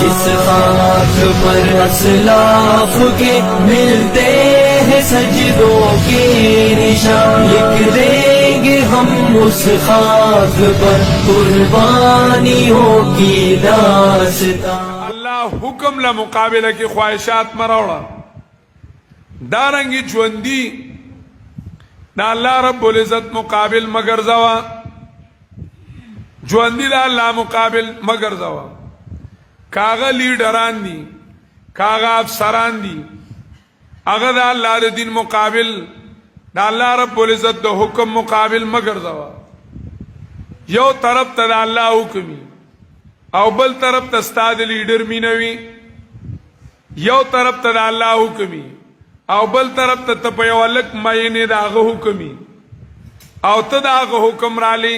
जिस खाक पर असलाफ के मिलते हैं सजदों के निशान, लिख देंगे हम उस खाक पर कुर्बानियों की दास्तां। अल्लाह हुक्म ला मुकाबले की ख्वाहिशात मरोड़ा दारंगी ज्वंदी ना अल्लाह रब्बुल इज्जत मुकाबिल मगर जवा ज्वंदी ला अल्लाह मुकाबिल मगर जवा कागा लीडरान दी कागा अफसरान दी अगर अल्लाह दे दिन मुकाबिल ना अल्लाह रब्बुल इज्जत दो हुक्म मुकाबिल मगर जवा यो तरफ तदा अल्लाह हुक्मी او بل طرف ته استاد لیډر مینوي یو طرف ته د الله حکمي او بل طرف ته په یو لک مینه د هغه حکمي او ته د هغه حکم را لې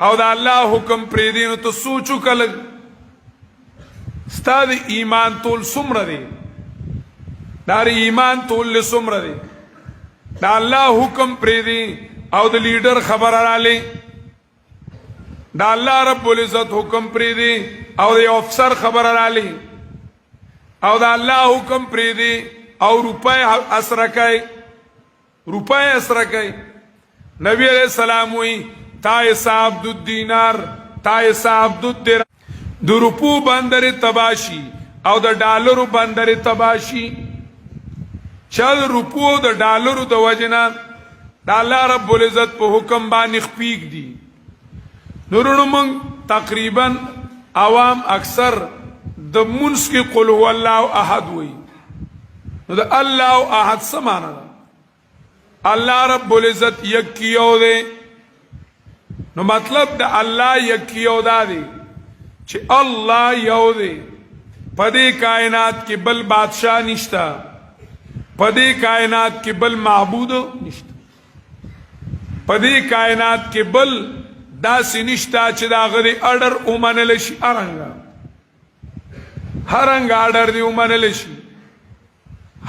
او د الله حکم پرې دی نو ته سوچو کله استاد ایمان تول سمره دی دار ایمان تول سمره دی د الله حکم پرې دی او د لیډر خبر را لې دا الله رب العزت حکم پری دی او د افسر خبر را لی او دا الله حکم پری دی او روپے اسرکای نبی علیہ السلام وی تائس عبد الدینار تائس عبد الدرهم دو روپو بندر تباشی او د ډالرو بندر تباشی چل روپو د ډالرو د وجنا دا الله رب العزت په حکم باندې خپیک دی نورونو من تقریبا عوام اکثر د منس کی قل هو الله احد وی نو د الله احد سمانا الله رب العزت یکیو دے نو مطلب د الله یکیو دا دی چې الله یو دی پدې کائنات کې بل بادشاہ نشتا پدې کائنات کې بل معبود نشتا پدې کائنات کې بل دا سنشتا چې دا غری اډر اومنل شي هرنګ اډر دی اومنل شي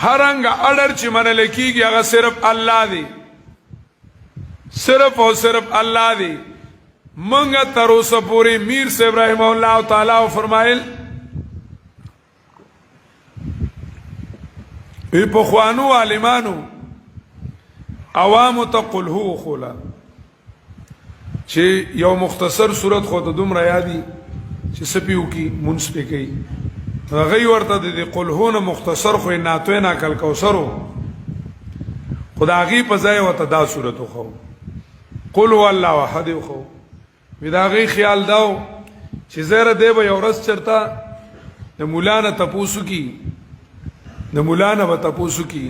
هرنګ اډر چې منل کیږي هغه صرف الله دی صرف او صرف الله دی منګه تر اوسه پوری میر صاحب رحم الله تعالی فرمایل ای په خوانو عالمانو عوام تقل هو خلا چې یو مختصر صورت خو ته دومره یادي چې سپیو کی منس په کوي هغه ورته د قلهونه مختصر خو ناتوي نا کل کوثرو خدایي په ځای وته دا صورت خو قل هو الله احد خو وداغي خیال داو چې زره دی به یو رس چرتا د مولانا تپوسو کی د مولانا و تپوسو کی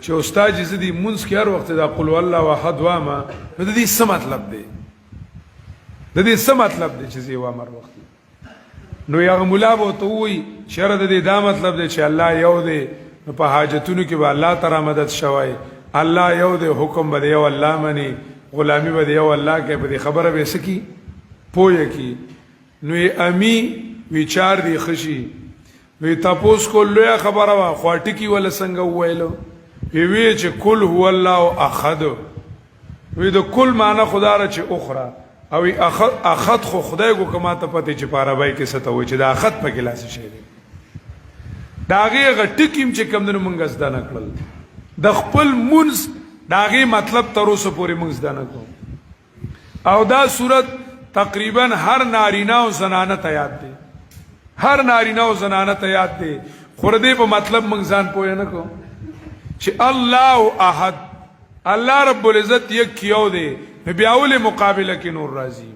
چې استاد جزدي منس کې هر وخت دا قل هو الله احد وامه د دې څه مطلب دی د دې څه مطلب دی چې زی وامر وخت نو یا مولا بو ته وی شر د دې دا مطلب دی چې الله یو دی په حاجتونو کې به الله تعالی مدد شوای الله یو دی حکم به یو الله منی غلامی به یو الله کې په خبره به سکی پوهه کی نو امی ویچار دی خشي وی تاسو کو لوی خبره وا خواټی کی ول څنګه ویلو وی چې کل هو الله احد وی د کل معنی خدا را چې اخرى او اخد خو خدای کو کما ته پته چې پاره کې ستوي چې دا اخد په ګلاس شي داغه غټکیم چې کم دنو مونږ زده نکړل د خپل منز داغه مطلب تر اوسه پورې مونږ زده نکړو او دا صورت تقریبا هر نارینه او زنانه ته یاد دی هر نارینه او زنانه ته یاد دی خور دې په مطلب مونږ ځان پوهه نه کو چې الله احد الله رب العزت یک کیو دی بیا ول مقابله کې نور راځي